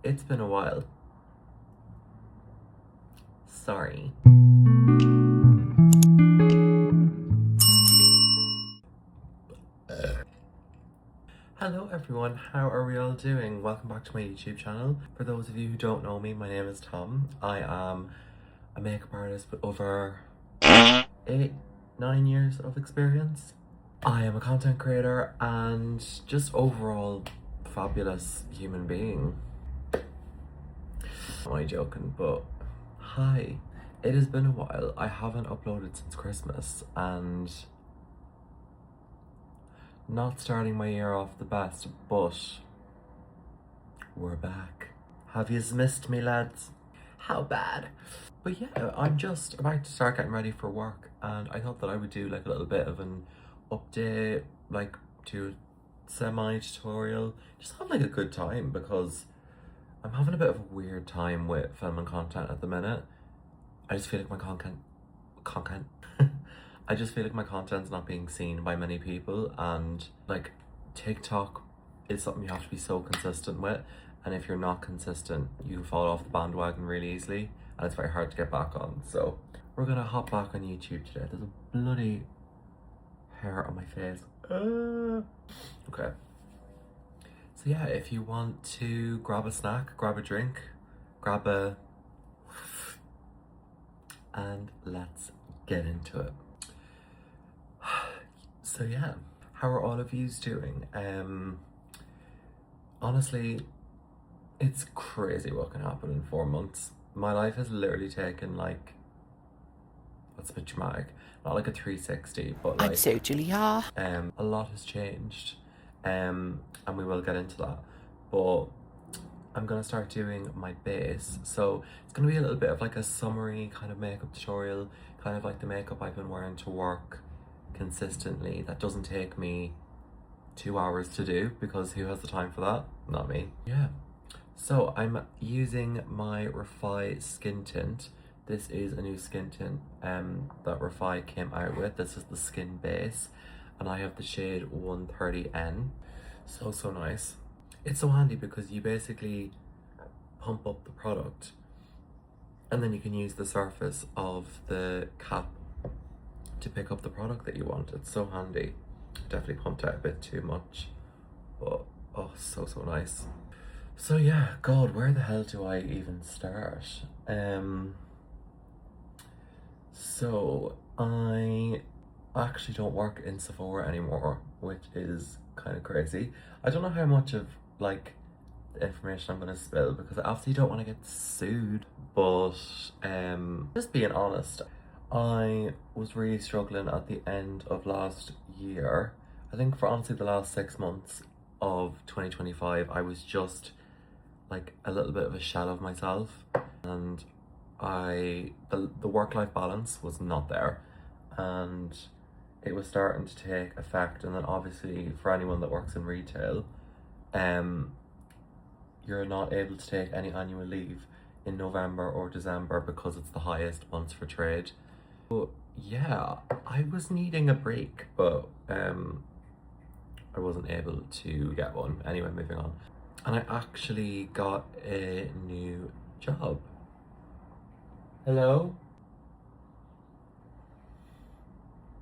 It's been a while. Sorry. Hello everyone, how are we all doing? Welcome back to my YouTube channel. For those of you who don't know me, my name is Tom. I am a makeup artist with over 8-9 years of experience. I am a content creator and just overall fabulous human being. Am I joking? But hi, it has been a while. I haven't uploaded since Christmas and not starting my year off the best, but we're back. Have yous missed me, lads? How bad? But yeah, I'm just about to start getting ready for work and I thought that I would do like a little bit of an update, like do a semi-tutorial, just have like a good time because I'm having a bit of a weird time with filming content at the minute. I just feel like my content I just feel like my content's not being seen by many people, and like TikTok is something you have to be so consistent with, and if you're not consistent you fall off the bandwagon really easily and it's very hard to get back on. So we're gonna hop back on YouTube today. There's a bloody hair on my face. Okay. So yeah, if you want to grab a snack, grab a drink, and let's get into it. So yeah, how are all of yous doing? Honestly, it's crazy what can happen in 4 months. My life has literally taken like, that's a bit dramatic, not like a 360, but like, I'm so Julia. A lot has changed, and we will get into that. But I'm gonna start doing my base, so it's gonna be a little bit of like a summary kind of makeup tutorial, kind of like the makeup I've been wearing to work consistently. That doesn't take me 2 hours to do because who has the time for that? Not me. Yeah. So I'm using my Refi skin tint. This is a new skin tint that Refi came out with. This is the skin base and I have the shade 130N. So nice. It's so handy because you basically pump up the product and then you can use the surface of the cap to pick up the product that you want. It's so handy. Definitely pumped out a bit too much, but oh, so nice. So yeah, God, where the hell do I even start? So I actually don't work in Sephora anymore, which is kind of crazy. I don't know how much of like the information I'm gonna spill because I obviously don't want to get sued, but just being honest, I was really struggling at the end of last year. I think for honestly the last 6 months of 2025, I was just like a little bit of a shell of myself, and the work-life balance was not there, and it was starting to take effect. And then obviously for anyone that works in retail, you're not able to take any annual leave in November or December because it's the highest months for trade. But yeah, I was needing a break, but I wasn't able to get one. Anyway, moving on. And I actually got a new job. Hello?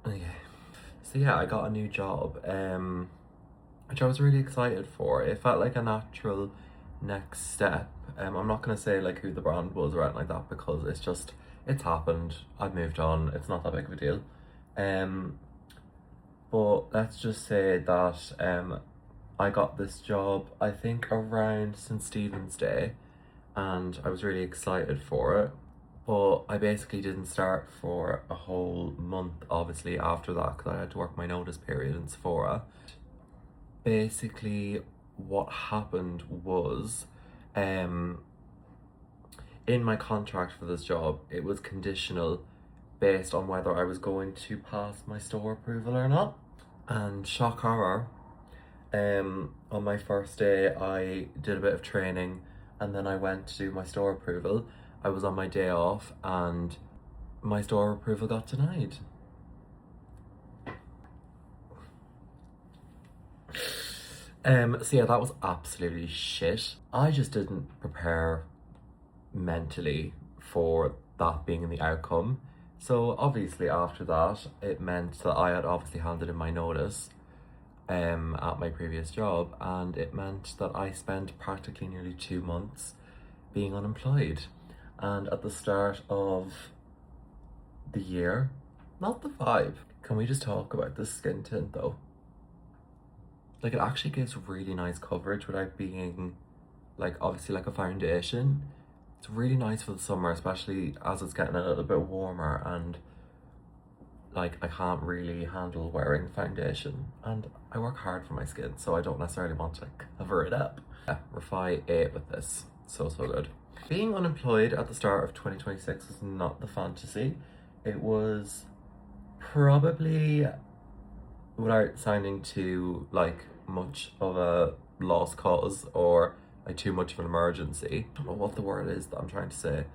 Okay. So yeah, I got a new job, which I was really excited for. It felt like a natural next step. I'm not gonna say like who the brand was or anything like that because it's happened. I've moved on. It's not that big of a deal. But let's just say that I got this job I think around St. Stephen's Day, and I was really excited for it. But I basically didn't start for a whole month, obviously, after that, because I had to work my notice period in Sephora. Basically, what happened was, in my contract for this job, it was conditional based on whether I was going to pass my store approval or not. And shock horror, on my first day, I did a bit of training and then I went to do my store approval. I was on my day off and my store approval got denied. So yeah, that was absolutely shit. I just didn't prepare mentally for that being the outcome. So obviously after that, it meant that I had obviously handed in my notice at my previous job, and it meant that I spent practically nearly 2 months being unemployed. And at the start of the year, not the vibe. Can we just talk about the skin tint though? Like it actually gives really nice coverage without being like obviously like a foundation. It's really nice for the summer, especially as it's getting a little bit warmer, and like I can't really handle wearing foundation, and I work hard for my skin, so I don't necessarily want to cover it up. Yeah, Refi 8 with this. So good. Being unemployed at the start of 2026 was not the fantasy. It was probably, without sounding too like much of a lost cause or like too much of an emergency, I don't know what the word is that I'm trying to say.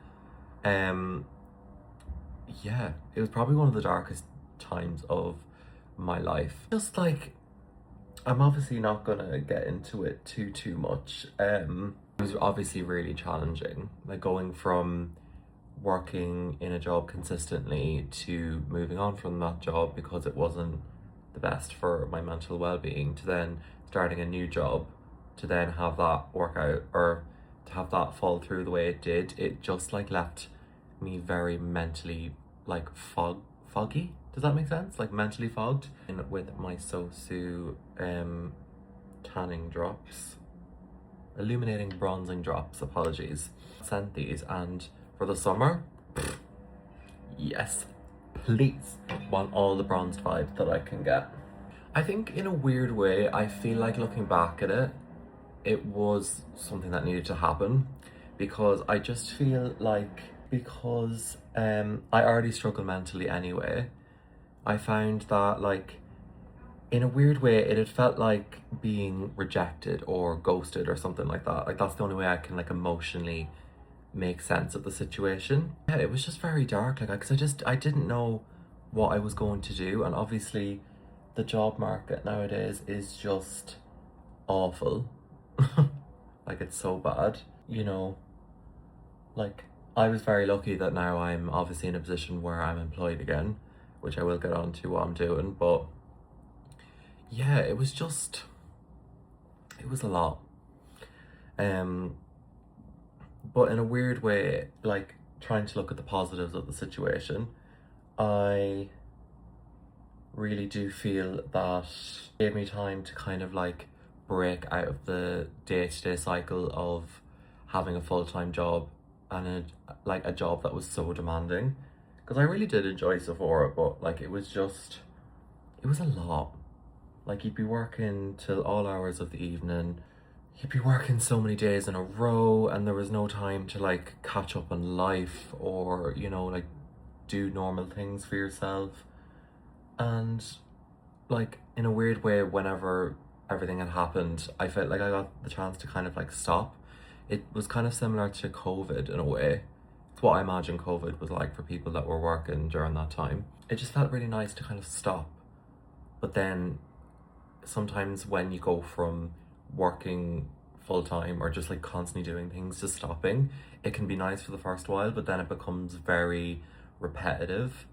Yeah, it was probably one of the darkest times of my life. Just like, I'm obviously not gonna get into it too much. It was obviously really challenging, like going from working in a job consistently to moving on from that job because it wasn't the best for my mental well-being, to then starting a new job, to then have that work out, or to have that fall through the way it did. It just like left me very mentally like foggy. Does that make sense? Like mentally fogged. And with my Sosu tanning drops, illuminating bronzing drops, apologies. Sent these, and for the summer, yes, please, want all the bronzed vibe that I can get. I think in a weird way, I feel like looking back at it, it was something that needed to happen, because I just feel like, because I already struggle mentally anyway, I found that like in a weird way it had felt like being rejected or ghosted or something like that. Like that's the only way I can like emotionally make sense of the situation. Yeah, it was just very dark, like because I didn't know what I was going to do, and obviously the job market nowadays is just awful. Like it's so bad, you know. Like I was very lucky that now I'm obviously in a position where I'm employed again, which I will get on to what I'm doing, but yeah, it was a lot. Um but in a weird way, like trying to look at the positives of the situation, I really do feel that it gave me time to kind of like break out of the day-to-day cycle of having a full-time job, and like a job that was so demanding, because I really did enjoy Sephora, but like it was a lot. Like you'd be working till all hours of the evening, you'd be working so many days in a row, and there was no time to like catch up on life or, you know, like do normal things for yourself. And like in a weird way, whenever everything had happened, I felt like I got the chance to kind of like stop. It was kind of similar to COVID in a way. It's what I imagine COVID was like for people that were working during that time. It just felt really nice to kind of stop. But then sometimes when you go from working full time or just like constantly doing things to stopping, it can be nice for the first while, but then it becomes very repetitive.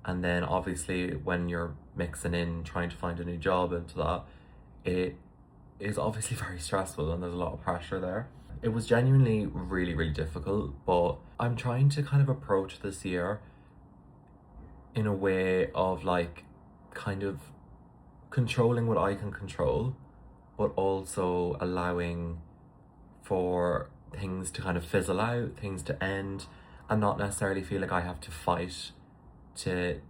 And then obviously when you're mixing in trying to find a new job into that, it is obviously very stressful and there's a lot of pressure there. It was genuinely really difficult, but I'm trying to kind of approach this year in a way of like kind of controlling what I can control, but also allowing for things to kind of fizzle out, things to end, and not necessarily feel like I have to fight to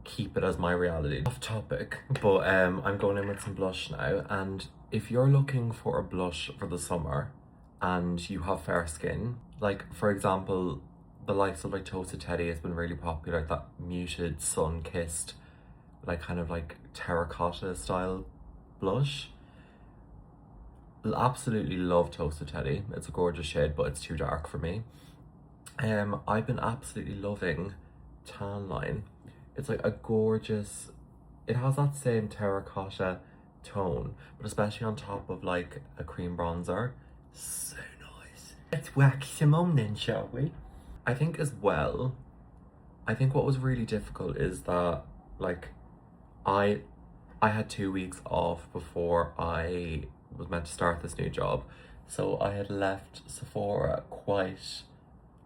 keep it as my reality. Off topic, but I'm going in with some blush now, and if you're looking for a blush for the summer and you have fair skin, like for example, the likes of like Toasted Teddy has been really popular, like that muted sun-kissed, like kind of like terracotta style blush. Absolutely love Toasted Teddy. It's a gorgeous shade, but it's too dark for me. I've been absolutely loving Tan Line. It's like a gorgeous, it has that same terracotta tone, but especially on top of like a cream bronzer. So nice. Let's wax some on then, shall we? I think as well, I think what was really difficult is that like I I had 2 weeks off before I was meant to start this new job. So I had left Sephora quite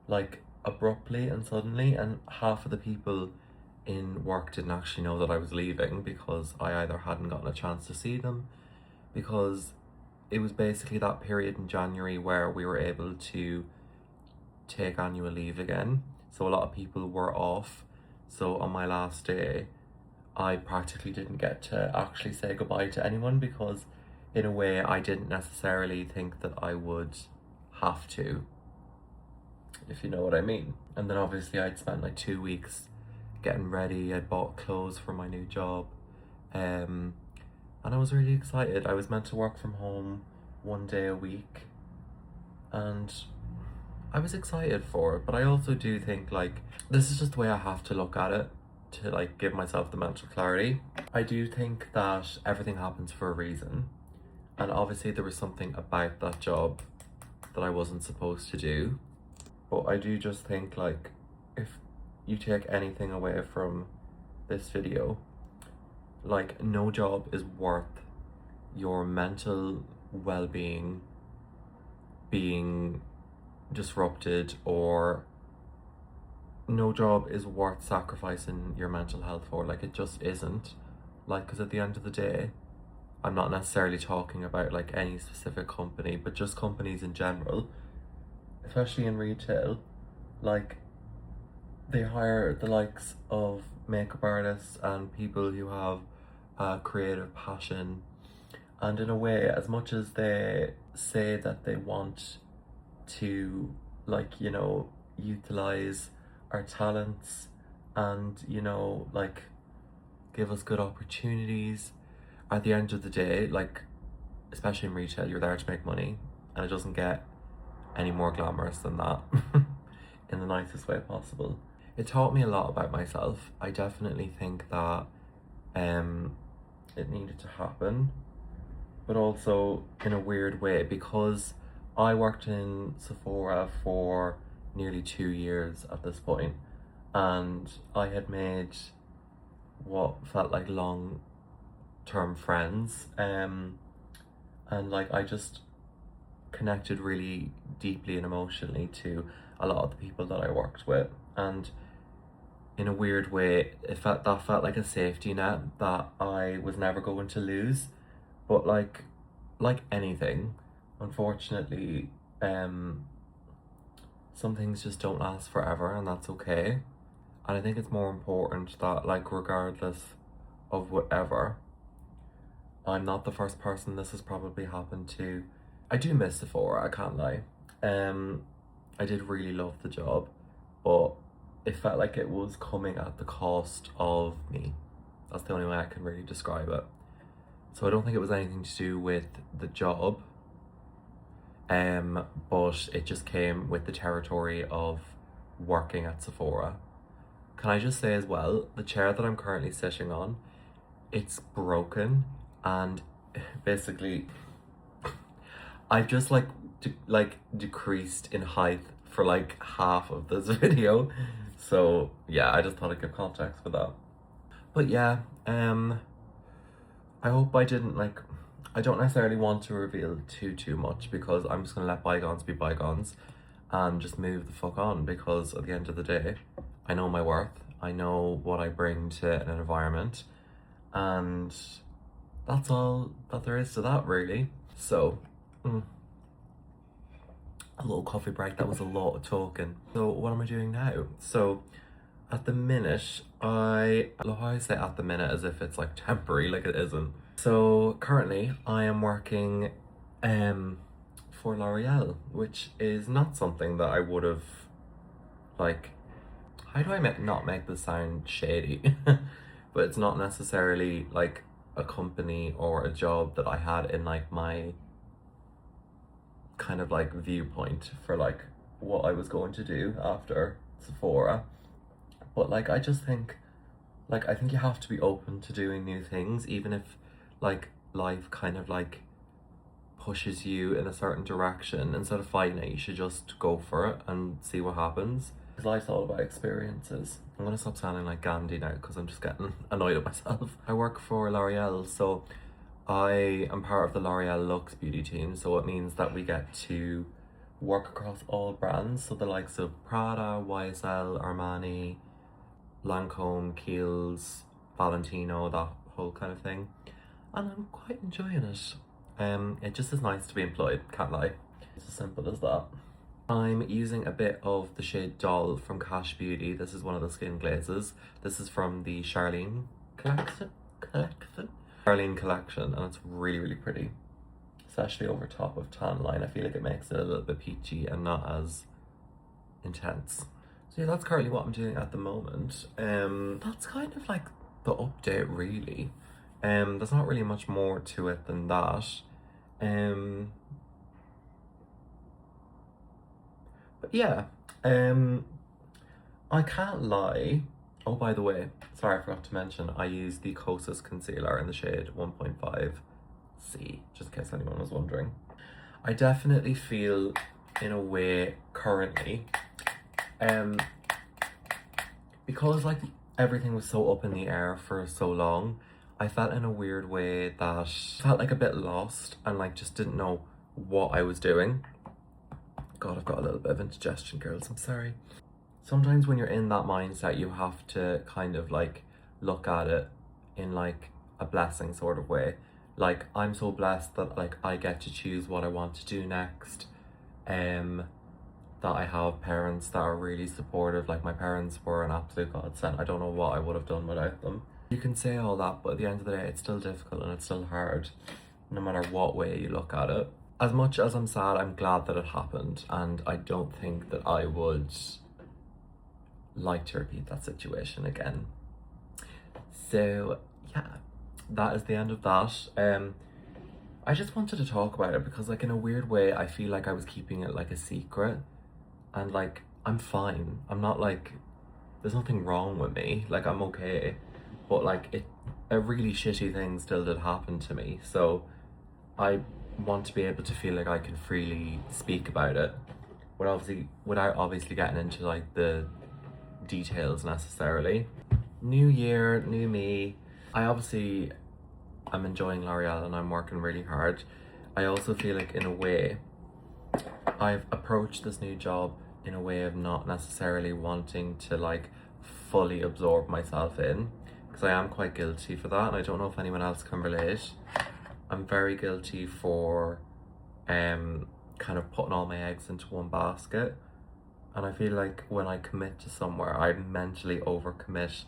like abruptly and suddenly, and half of the people in work didn't actually know that I was leaving because I either hadn't gotten a chance to see them, because it was basically that period in January where we were able to take annual leave again. So a lot of people were off. So on my last day, I practically didn't get to actually say goodbye to anyone because in a way I didn't necessarily think that I would have to, if you know what I mean. And then obviously I'd spent like 2 weeks getting ready. I'd bought clothes for my new job. And I was really excited. I was meant to work from home 1 day a week, and I was excited for it, but I also do think like this is just the way I have to look at it to like give myself the mental clarity. I do think that everything happens for a reason, and obviously there was something about that job that I wasn't supposed to do, but I do just think like if you take anything away from this video, like no job is worth your mental well-being being disrupted, or no job is worth sacrificing your mental health for. Like it just isn't. Like, because at the end of the day, I'm not necessarily talking about like any specific company, but just companies in general, especially in retail, like they hire the likes of makeup artists and people who have a creative passion. And in a way, as much as they say that they want to, like, you know, utilize our talents and, you know, like give us good opportunities, at the end of the day, like, especially in retail, you're there to make money, and it doesn't get any more glamorous than that in the nicest way possible. It taught me a lot about myself. I definitely think that it needed to happen, but also in a weird way, because I worked in Sephora for nearly 2 years at this point, and I had made what felt like long-term friends, and like I just connected really deeply and emotionally to a lot of the people that I worked with, and in a weird way it felt like a safety net that I was never going to lose. But like anything, unfortunately, some things just don't last forever, and that's okay. And I think it's more important that, like, regardless of whatever, I'm not the first person this has probably happened to. I do miss Sephora, I can't lie. I did really love the job, but it felt like it was coming at the cost of me. That's the only way I can really describe it. So I don't think it was anything to do with the job, but it just came with the territory of working at Sephora. Can I just say as well, the chair that I'm currently sitting on, it's broken, and basically I've just like decreased in height for like half of this video. So yeah, I just thought I'd give context for that. But yeah, I hope I didn't like, I don't necessarily want to reveal too much, because I'm just gonna let bygones be bygones and just move the fuck on, because at the end of the day, I know my worth, I know what I bring to an environment, and that's all that there is to that, really. So, a little coffee break, that was a lot of talking. So what am I doing now? So at the minute, I love how I say at the minute as if it's like temporary, like it isn't. So currently I am working for L'Oreal, which is not something that I would have, like, how do I not make this sound shady? But it's not necessarily like a company or a job that I had in like my kind of like viewpoint for like what I was going to do after Sephora. But like I just think, like, I think you have to be open to doing new things, even if like life kind of like pushes you in a certain direction, instead of fighting it, you should just go for it and see what happens. Because life's all about experiences. I'm gonna stop sounding like Gandhi now because I'm just getting annoyed at myself. I work for L'Oreal, so I am part of the L'Oreal Luxe beauty team, so it means that we get to work across all brands, so the likes of Prada, YSL, Armani, Lancome, Kiehl's, Valentino, that whole kind of thing. And I'm quite enjoying it. It just is nice to be employed, can't lie. It's as simple as that. I'm using a bit of the shade Doll from Cash Beauty. This is one of the skin glazes. This is from the Charlene collection. Charlene collection, and it's really, really pretty. Especially over top of tan line. I feel like it makes it a little bit peachy and not as intense. So yeah, that's currently what I'm doing at the moment. That's kind of like the update, really. There's not really much more to it than that. But yeah, I can't lie. Oh, by the way, sorry, I forgot to mention, I use the Kosas concealer in the shade 1.5C, just in case anyone was wondering. I definitely feel, in a way, currently, because like everything was so up in the air for so long, I felt in a weird way that I felt like a bit lost and like just didn't know what I was doing. God, I've got a little bit of indigestion, girls, I'm sorry. Sometimes when you're in that mindset, you have to kind of like look at it in like a blessing sort of way. Like, I'm so blessed that like I get to choose what I want to do next. That I have parents that are really supportive. Like, my parents were an absolute godsend. I don't know what I would have done without them. You can say all that, but at the end of the day, it's still difficult and it's still hard, no matter what way you look at it. As much as I'm sad, I'm glad that it happened, and I don't think that I would like to repeat that situation again. So yeah, that is the end of that. I just wanted to talk about it because like in a weird way, I feel like I was keeping it like a secret, and like I'm fine. I'm not like, there's nothing wrong with me. Like, I'm okay, but like a really shitty thing still did happen to me. So I want to be able to feel like I can freely speak about it, without obviously getting into like the details necessarily. New year, new me. I'm enjoying L'Oreal and I'm working really hard. I also feel like in a way I've approached this new job in a way of not necessarily wanting to like fully absorb myself in, because I am quite guilty for that, and I don't know if anyone else can relate. I'm very guilty for kind of putting all my eggs into one basket, and I feel like when I commit to somewhere, I mentally overcommit,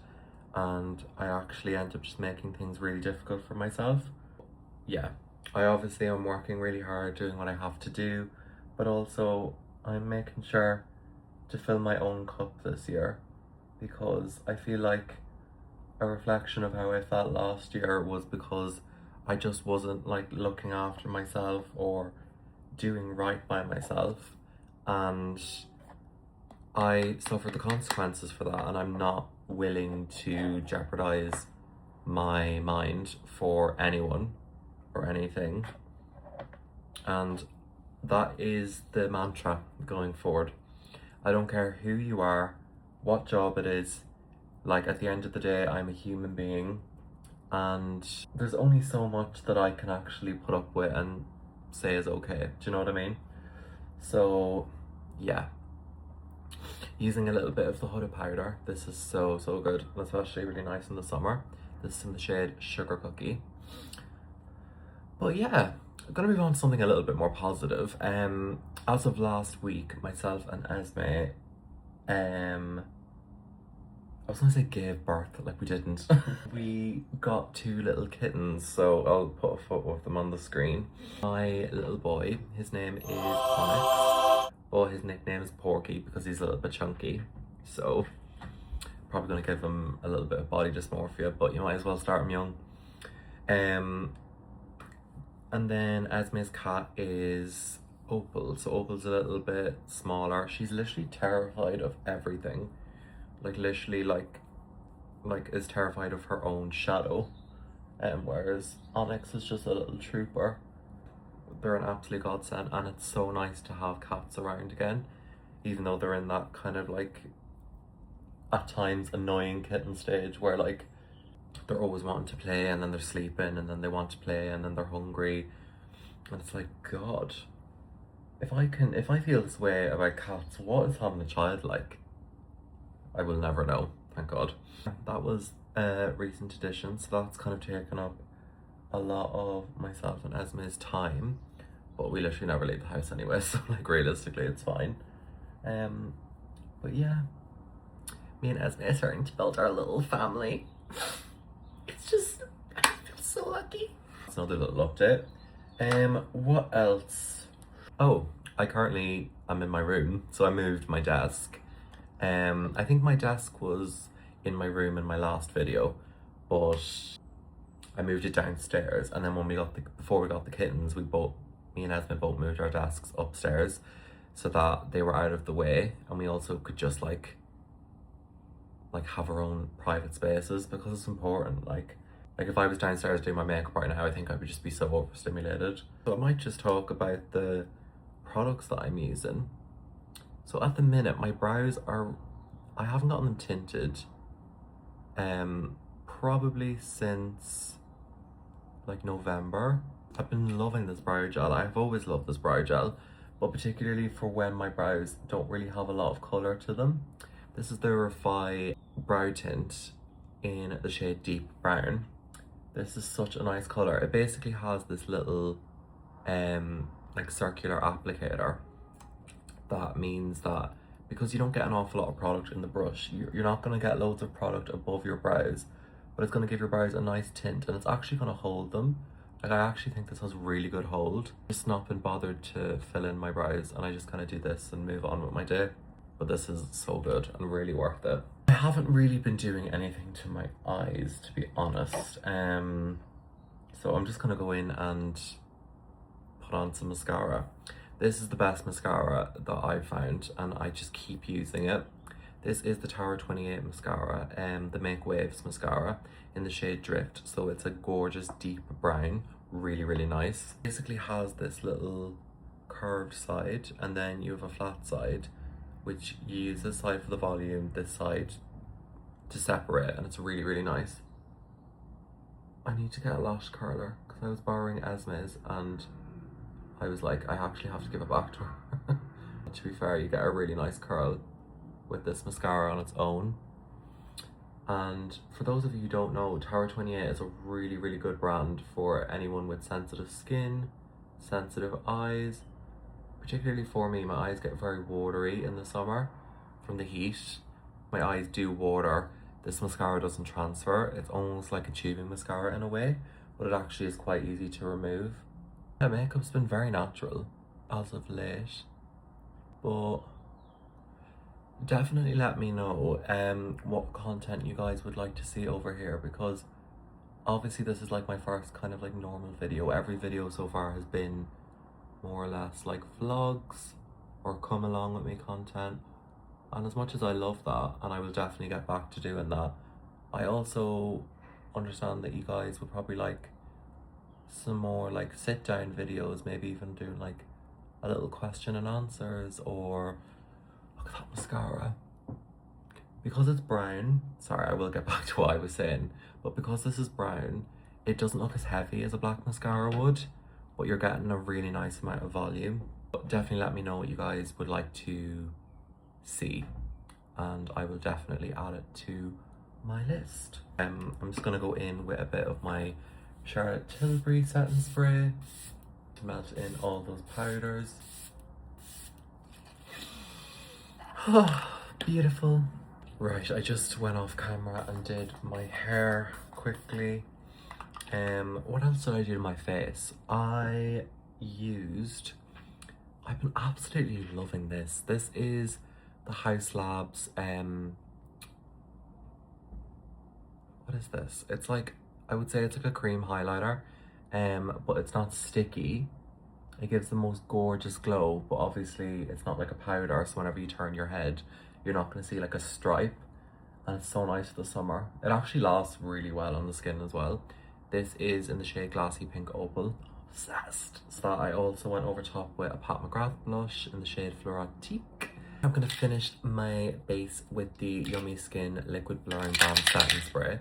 and I actually end up just making things really difficult for myself. Yeah, I obviously am working really hard doing what I have to do, but also I'm making sure to fill my own cup this year, because I feel like a reflection of how I felt last year was because I just wasn't like looking after myself or doing right by myself, and I suffered the consequences for that, and I'm not willing to jeopardize my mind for anyone or anything. And that is the mantra going forward. I don't care who you are, what job it is, like at the end of the day, I'm a human being, and there's only so much that I can actually put up with and say is okay. Do you know what I mean? So yeah, using a little bit of the Huda powder. This is so good, and especially really nice in the summer. This is in the shade Sugar Cookie. But yeah, I'm gonna move on to something a little bit more positive. As of last week, myself and Esme, I was gonna say gave birth, like we didn't. We got 2 little kittens, so I'll put a photo of them on the screen. My little boy, his name is Onyx, or his nickname is Porky because he's a little bit chunky. So probably gonna give him a little bit of body dysmorphia, but you might as well start him young. And then Esme's cat is Opal. So Opal's a little bit smaller. She's literally terrified of everything. Like literally like is terrified of her own shadow. whereas Onyx is just a little trooper. They're an absolute godsend, and it's so nice to have cats around again, even though they're in that kind of like, at times, annoying kitten stage where like they're always wanting to play and then they're sleeping and then they want to play and then they're hungry, and it's like, God, if I feel this way about cats, what is having a child like? I will never know, thank God. That was a recent addition, so that's kind of taken up a lot of myself and Esme's time, but we literally never leave the house anyway, so like realistically it's fine. But yeah, me and Esme are starting to build our little family. It's just, I feel so lucky. It's another little update. What else? Oh, I currently am in my room, so I moved my desk. I think my desk was in my room in my last video, but I moved it downstairs, and then when before we got the kittens, me and Esme both moved our desks upstairs so that they were out of the way, and we also could just like have our own private spaces, because it's important. Like if I was downstairs doing my makeup right now, I think I would just be so overstimulated. So I might just talk about the products that I'm using. So at the minute, my brows I haven't gotten them tinted probably since like November. I've been loving this brow gel. I've always loved this brow gel, but particularly for when my brows don't really have a lot of colour to them. This is the Refy brow tint in the shade Deep Brown. This is such a nice colour. It basically has this little like circular applicator. That means that because you don't get an awful lot of product in the brush, you're not going to get loads of product above your brows, but it's going to give your brows a nice tint, and it's actually going to hold them. Like, I actually think this has really good hold. Just not been bothered to fill in my brows, and I just kind of do this and move on with my day. But this is so good and really worth it. I haven't really been doing anything to my eyes, to be honest. So I'm just gonna go in and put on some mascara. This is the best mascara that I've found, and I just keep using it. This is the Tower 28 mascara, the Make Waves mascara in the shade Drift. So it's a gorgeous deep brown, really, really nice. Basically has this little curved side, and then you have a flat side, which you use this side for the volume, this side to separate, and it's really, really nice. I need to get a lash curler, because I was borrowing Esme's, and I was like, I actually have to give it back to her. To be fair, you get a really nice curl with this mascara on its own. And for those of you who don't know, Tower 28 is a really, really good brand for anyone with sensitive skin, sensitive eyes. Particularly for me, my eyes get very watery in the summer from the heat. My eyes do water. This mascara doesn't transfer. It's almost like a tubing mascara in a way, but it actually is quite easy to remove. My makeup's been very natural as of late, but definitely let me know what content you guys would like to see over here, because obviously this is like my first kind of like normal video. Every video so far has been more or less like vlogs or come along with me content, and as much as I love that, and I will definitely get back to doing that, I also understand that you guys would probably like some more like sit down videos, maybe even do like a little question and answers. Or look at that mascara, because it's brown. Sorry, I will get back to what I was saying, but because this is brown, it doesn't look as heavy as a black mascara would, but you're getting a really nice amount of volume. But definitely let me know what you guys would like to see, and I will definitely add it to my list. I'm just gonna go in with a bit of my Charlotte Tilbury setting spray to melt in all those powders. Oh, beautiful. Right, I just went off camera and did my hair quickly. What else did I do to my face? I've been absolutely loving this. This is the House Labs, what is this? It's like, I would say it's like a cream highlighter, but it's not sticky. It gives the most gorgeous glow, but obviously it's not like a powder, so whenever you turn your head, you're not gonna see like a stripe, and it's so nice for the summer. It actually lasts really well on the skin as well. This is in the shade Glassy Pink Opal. Obsessed. So that I also went over top with a Pat McGrath blush in the shade Fleurotique. I'm gonna finish my base with the Yummy Skin Liquid Blurring Balm Setting Spray.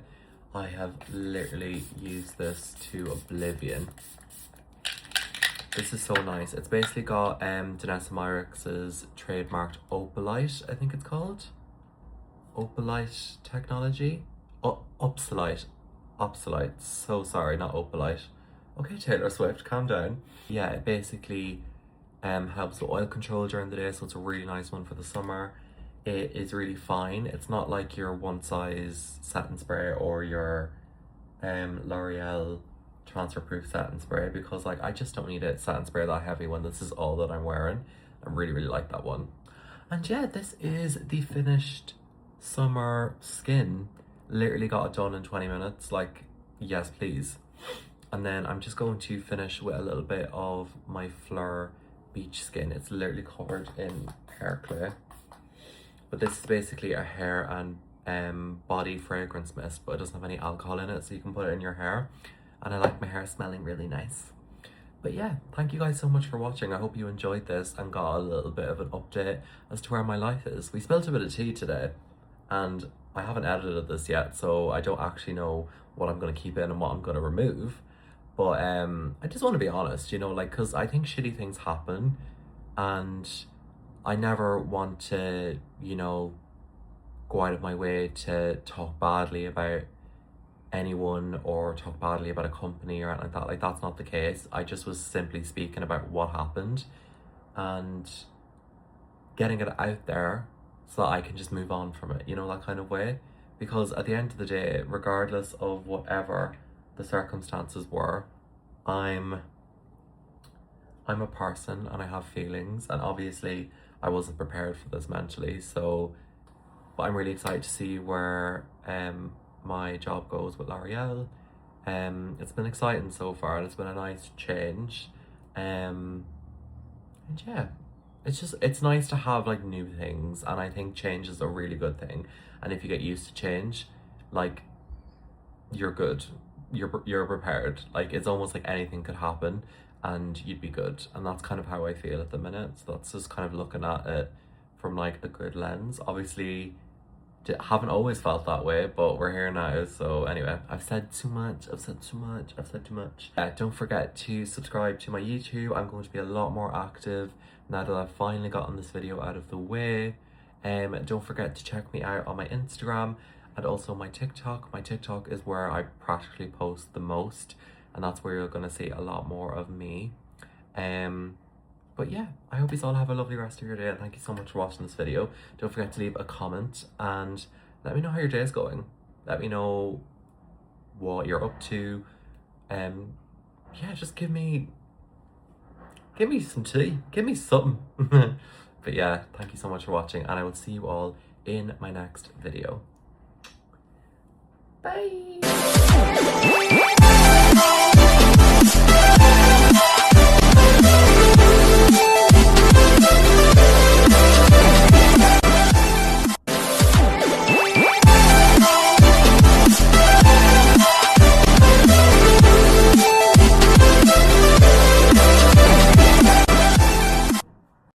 I have literally used this to oblivion. This is so nice. It's basically got Danessa Myricks' trademarked Opalite, I think it's called. Opalite technology? Upsolite. Upsolite. So sorry, not Opalite. Okay, Taylor Swift, calm down. Yeah, it basically helps with oil control during the day, so it's a really nice one for the summer. It is really fine. It's not like your one size setting spray or your L'Oreal transfer proof setting spray, because like I just don't need a setting spray that heavy when this is all that I'm wearing. I really like that one. And yeah, this is the finished summer skin. Literally got it done in 20 minutes, like yes please. And then I'm just going to finish with a little bit of my Fleur Beach Skin. It's literally covered in hair clay, but this is basically a hair and body fragrance mist, but it doesn't have any alcohol in it, so you can put it in your hair, and I like my hair smelling really nice. But yeah, thank you guys so much for watching. I hope you enjoyed this and got a little bit of an update as to where my life is. We spilled a bit of tea today, and I haven't edited this yet, so I don't actually know what I'm going to keep in and what I'm going to remove. But I just want to be honest, you know, like, because I think shitty things happen, and I never want to, you know, go out of my way to talk badly about anyone or talk badly about a company or anything like that. Like, that's not the case. I just was simply speaking about what happened and getting it out there so that I can just move on from it, you know, that kind of way. Because at the end of the day, regardless of whatever the circumstances were, I'm a person and I have feelings, and obviously I wasn't prepared for this mentally, so but I'm really excited to see where my job goes with L'Oreal. It's been exciting so far, and it's been a nice change. And yeah, it's nice to have like new things, and I think change is a really good thing. And if you get used to change, like, you're good. You're prepared. Like, it's almost like anything could happen and you'd be good. And that's kind of how I feel at the minute. So that's just kind of looking at it from like a good lens. Obviously, haven't always felt that way, but we're here now. So anyway, I've said too much. I've said too much. Don't forget to subscribe to my YouTube. I'm going to be a lot more active now that I've finally gotten this video out of the way. Don't forget to check me out on my Instagram and also my TikTok. My TikTok is where I practically post the most, and that's where you're gonna see a lot more of me. But yeah, I hope you all have a lovely rest of your day, and thank you so much for watching this video. Don't forget to leave a comment and let me know how your day is going. Let me know what you're up to. Yeah, just give me some tea, give me something. But yeah, thank you so much for watching, and I will see you all in my next video. Bye!